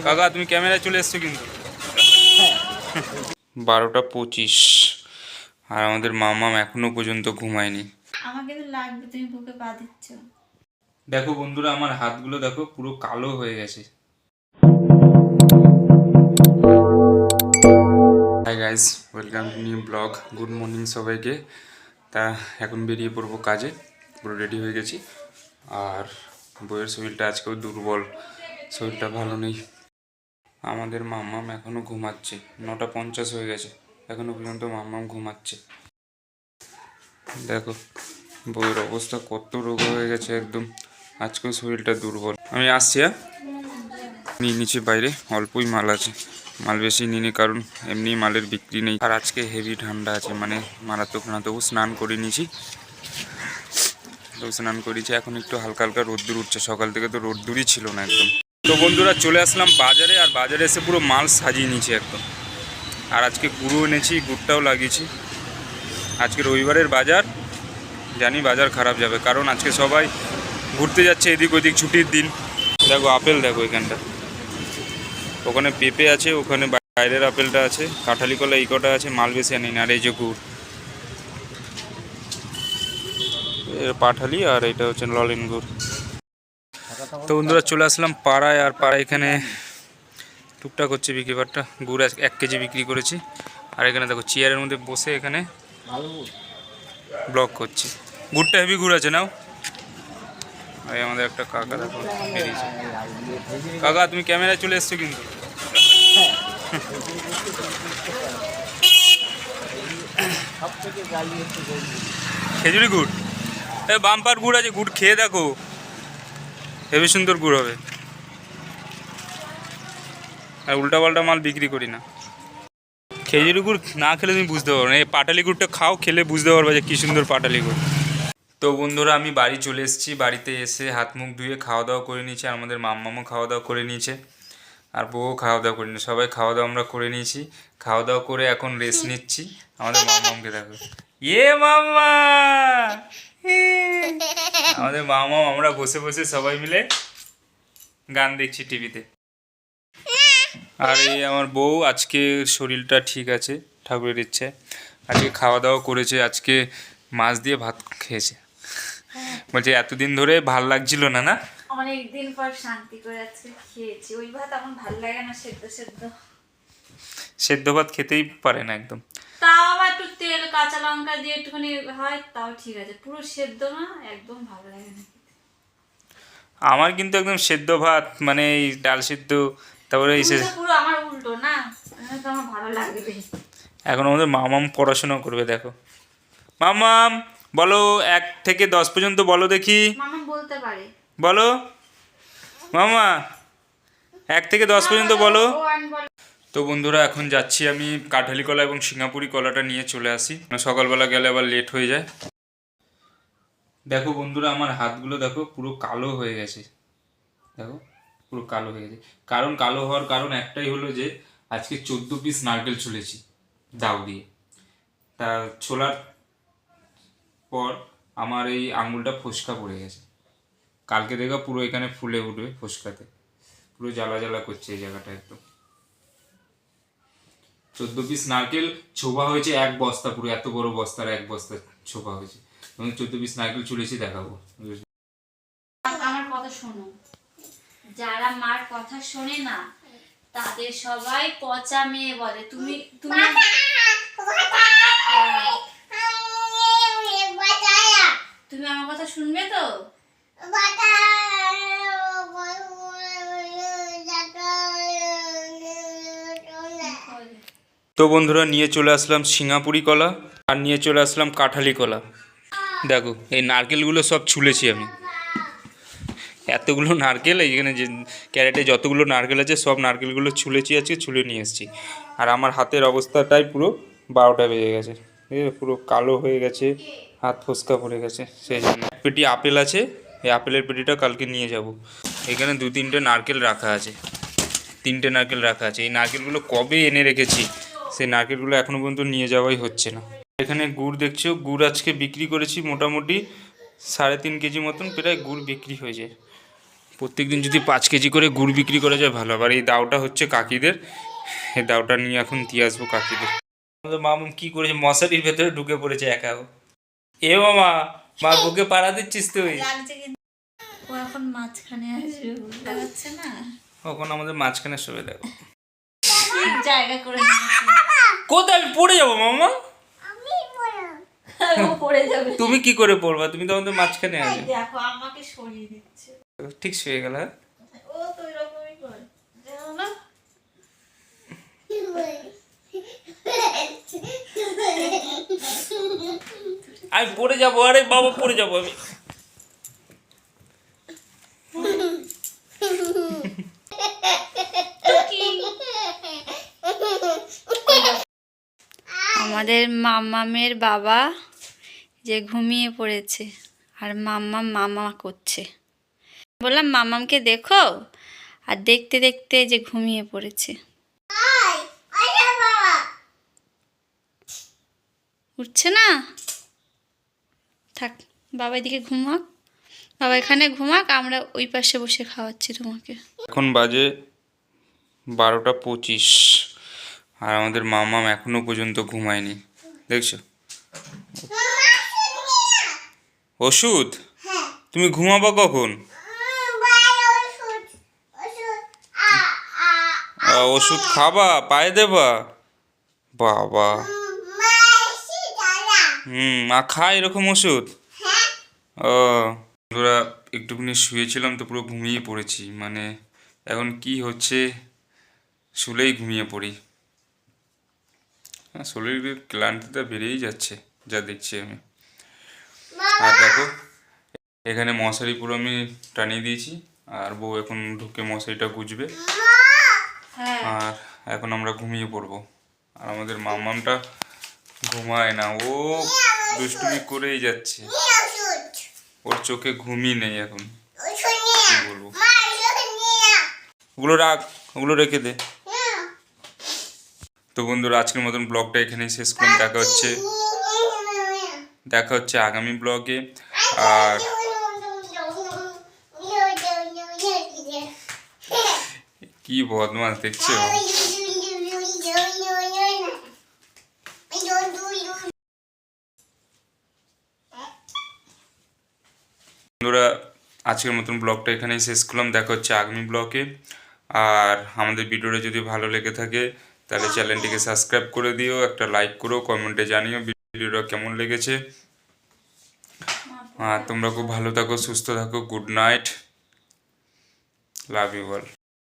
কাকা তুমি ক্যামেরায় চলে এসছো কিন্তু। 12:25 আর আমাদের মামাম এখনো পর্যন্ত ঘুমায়নি। আমাকে তো লাগবে, তুমি বুকে পা দিচ্ছ। দেখো বন্ধুরা, আমার হাতগুলো দেখো পুরো কালো হয়ে গেছে। Hi guys, welcome to new blog. Good morning সবাইকে। তা এখন বেরিয়ে পড়বো কাজে, পুরো রেডি হয়ে গেছি। আর বইয়ের শরীরটা আজকেও দুর্বল, শরীরটা ভালো নেই। আমাদের মাম্মাম এখনও ঘুমাচ্ছে, 9:50 হয়ে গেছে, এখনও পর্যন্ত মাম্মাম ঘুমাচ্ছে। দেখো বইয়ের অবস্থা কত রোগ হয়ে গেছে একদম, আজকেও শরীরটা দুর্বল। আমি আসছি, নিয়ে নিচে বাইরে অল্পই মাল আছে, মাল বেশি নিয়ে নিই, কারণ এমনি মালের বিক্রি নেই। আর আজকে হেভি ঠান্ডা আছে, মানে মারাত্মক না। তবু স্নান করে নিয়েছি, স্নান করেছি। এখন একটু হালকা হালকা রোদ্দুর উঠছে, সকাল থেকে তো রোদ্দুরই ছিল না একদম। তো বন্ধুরা চলে আসলাম বাজারে, আর বাজারে এসে পুরো মাল সাজিয়ে নিয়েছি একদম। আর আজকে গুঁড়ো এনেছি, গুড়টাও লাগিয়েছি। আজকে রবিবারের বাজার, জানি বাজার খারাপ যাবে, কারণ আজকে সবাই ঘুরতে যাচ্ছে এদিক ওদিক, ছুটির দিন। দেখো আপেল, দেখো এখানটা, ওখানে পেঁপে আছে, ওখানে বাইরের আপেলটা আছে, কাঁঠালি কলা এই কটা আছে, মাল বেশি আনি না। আর এই যে গুড়, পাঠালি, আর এটা হচ্ছে ললেন গুড়। তো বন্ধুরা চলে আসলাম পাড়ায়, আর পাড়ায় এখানে টুকটাক হচ্ছে বিক্রিবারটা। গুড় 1 কেজি বিক্রি করেছি। আর এখানে দেখো চেয়ারের মধ্যে বসে এখানে ব্লগ করছি। গুড়টা হেভি গুড় আছে, নাও। আর আমাদের একটা কাকা দেখো বেরিয়েছে। কাকা তুমি ক্যামেরায় চলে এসছো কিন্তু। খেজুরি গুড়, বাম্পার গুড় আছে, গুড় খেয়ে দেখো, হেবি সুন্দর গুড় হবে। আর উল্টাপাল্টা মাল বিক্রি করি না। খেজুরি গুড় না খেলে তুমি বুঝতে পারবে না, এই পাটালি গুড়টা খাও, খেলে বুঝতে পারবে যে কী সুন্দর পাটালি গুড়। তো বন্ধুরা আমি বাড়ি চলে এসেছি, বাড়িতে এসে হাত মুখ ধুয়ে খাওয়া দাওয়া করে নিয়েছি। আর আমাদের মাম্মামও খাওয়া দাওয়া করে নিয়েছে, আর বউও খাওয়া দাওয়া করে নিয়েছে। সবাই খাওয়া দাওয়া আমরা করে নিয়েছি। খাওয়া দাওয়া করে এখন রেস্ট নিচ্ছি। আমাদের মাম্মামকে দেখো, মাম্মা, আমাদের মাম্মাম, আমরা বসে বসে সবাই মিলে গান দেখছি টিভিতে। আর এই আমার বউ, আজকে শরীরটা ঠিক আছে ঠাকুরের ইচ্ছে। আজকে খাওয়া দাওয়া করেছে, আজকে মাছ দিয়ে ভাত খেয়েছে। বলছে এতদিন ধরে ভাল লাগছিল না, না অনেকদিন পর শান্তি করে আজকে খেয়েছি। ওই ভাত আমার ভালো লাগে না, সেদ্ধ সেদ্ধ। সেদ্ধ ভাত খেতেই পারে না একদম। তাও আবার একটু তেল কাঁচা লঙ্কা দিয়ে একটুখানি হয়, তাও ঠিক আছে। পুরো সেদ্ধ না, একদম ভালো লাগে না। আমার কিন্তু একদম সেদ্ধ ভাত, মানে এই ডাল সেদ্ধ, তারপরে এই পুরো আমার উল্টো না, তো আমার ভালো লাগবে। এখন আমাদের মামাম পড়াশোনা করবে, দেখো। মামাম বলো 1 থেকে 10 পর্যন্ত বলো দেখি। মামা বলতে পারে, বলো মামা, 1 থেকে 10 পর্যন্ত বলো। তো বন্ধুরা এখন যাচ্ছি আমি, কাঁঠালি কলা এবং সিঙ্গাপুরি কলাটা নিয়ে চলে আসি, সকালবেলা গেলে আবার লেট হয়ে যায়। দেখো বন্ধুরা আমার হাতগুলো দেখো পুরো কালো হয়ে গেছে, দেখো পুরো কালো হয়ে গেছে। কারণ কালো হওয়ার কারণ একটাই হলো যে আজকে 14 পিস নারকেল ছুলেছি দাও দিয়ে। তা ছোলার পর আমার এই আঙুলটা ফোসকা পড়ে গেছে। কালকে দেখো পুরো এখানে ফুলে উঠবে, ফোসকাতে পুরো জ্বালা জ্বালা করছে এই জায়গাটা একদম। 14 পিস নারকেল ছোবা হয়েছে, 1 বস্তা, পুরো এত বড় বস্তার 1 বস্তা ছোবা হয়েছে। এবং 14 পিস নারকেল ছুলেছি, দেখাবো। আমার কথা শোনো, যারা মার কথা শোনে না তাদের সবাই পচা মেয়ে বলে। তুমি তুমি তুমি আমার কথা শুনবে তো? তো বন্ধুরা নিয়ে চলে আসলাম সিঙ্গাপুরি কলা, আর নিয়ে চলে আসলাম কাঁঠালি কলা। দেখো এই নারকেলগুলো সব ছুলেছি আমি, এতগুলো নারকেল এইখানে যে ক্যারেটে যতগুলো নারকেল আছে সব নারকেলগুলো ছুলেছি, আজকে ছুলে নিয়ে এসেছি। আর আমার হাতের অবস্থাটাই পুরো 12টা বেজে গেছে, পুরো কালো হয়ে গেছে, হাত ফোসকা পড়ে গেছে। সেই জন্য পেটি আপেল আছে, এই আপেলের পেটিটা কালকে নিয়ে যাব। এখানে 2-3টে নারকেল রাখা আছে, 3টে নারকেল রাখা আছে। এই নারকেলগুলো কবে এনে রেখেছি, সেই নারকেলগুলো এখনও পর্যন্ত নিয়ে যাওয়াই হচ্ছে না। এখানে গুড় দেখছো, গুড় আজকে বিক্রি করেছি মোটামুটি 3.5 কেজি মতন, প্রায় গুড় বিক্রি হয়ে যায়। প্রত্যেকদিন যদি 5 কেজি করে গুড় বিক্রি করা যায় ভালো। আর এই দাওটা হচ্ছে কাকিদের, এই দাওটা নিয়ে এখন দিয়ে আসবো কাকিদের। আমাদের মামুন কি করেছে, মশারির ভেতরে ঢুকে পড়েছে একা। এ মামা, মার বুকে পাড়া দিচ্ছিস তুই? ও এখন মাঝখানে আসবে, বুঝতে পারছে না? কখন আমাদের মাঝখানে শোবে, দেখো জায়গা করে নিয়েছে। কোথায় আমি পড়ে যাবো মামা? ও পড়ে যাবে। তুমি কি করে পড়বা? তুমি তো আমাদের মাঝখানে আছো। দেখো আমাকে সরিয়ে দিচ্ছে। ঠিক শুয়ে গেল। ও তো এরকমই করে, জানো না? আমি পড়ে যাবো, আরে বাবা পড়ে যাবো আমি। আমাদের মাম্মামের বাবা যে ঘুমিয়ে পড়েছে আর মাম্মাম মামা করছে। বললাম মাম্মামকে দেখো, আর দেখতে দেখতে যে ঘুমিয়ে পড়েছে। উঠছে না, থাক, বাবা এদিকে ঘুমাক, বাবা এখানে ঘুমাক, আমরা ওই পাশে বসে খাওয়াচ্ছি তোমাকে। এখন বাজে 12:25 আর আমাদের মামাম এখনো পর্যন্ত ঘুমায়নি, দেখছো? ওষুধ? তুমি ঘুমাবো কখন? ওষুধ খাবা, পায়ে দেবা? বাবা, মা খায় এরকম ওষুধ? ও, বন্ধুরা একটুখানি শুয়েছিলাম তো পুরো ঘুমিয়ে পড়েছি। মানে এখন কি হচ্ছে, শুলেই ঘুমিয়ে পড়ি। হ্যাঁ, শরীরের ক্লান্তিটা বেড়েই যাচ্ছে যা দেখছি আমি। আর দেখো এখানে মশারি পুরো আমি টানিয়ে দিয়েছি, আর বউ এখন ঢুকে মশারিটা গুজবে। আর এখন আমরা ঘুমিয়ে পড়বো। আর আমাদের মামামটা ঘুমায় না, ও দুষ্টুমি করেই যাচ্ছে, ওর চোখে ঘুমই নেই এখন। কি বলবো, ওগুলো রাখ, ওগুলো রেখে দে। তো বন্ধুরা আজকের মতন ব্লগটা এখানেই শেষ করলাম। দেখা হচ্ছে আগামী ব্লগে। আর কি বদমাস দেখছো বন্ধুরা, আজকের মতন ব্লগটা এখানেই শেষ করলাম। দেখা হচ্ছে আগামী ব্লগে। আর আমাদের ভিডিওটা যদি ভালো লেগে থাকে তাহলে চ্যানেলটিকে সাবস্ক্রাইব করে দিও, একটা লাইক করো, কমেন্টে জানিও ভিডিওটা কেমন লেগেছে। আর তোমরা খুব ভালো থাকো, সুস্থ থাকো। Good night, love you all.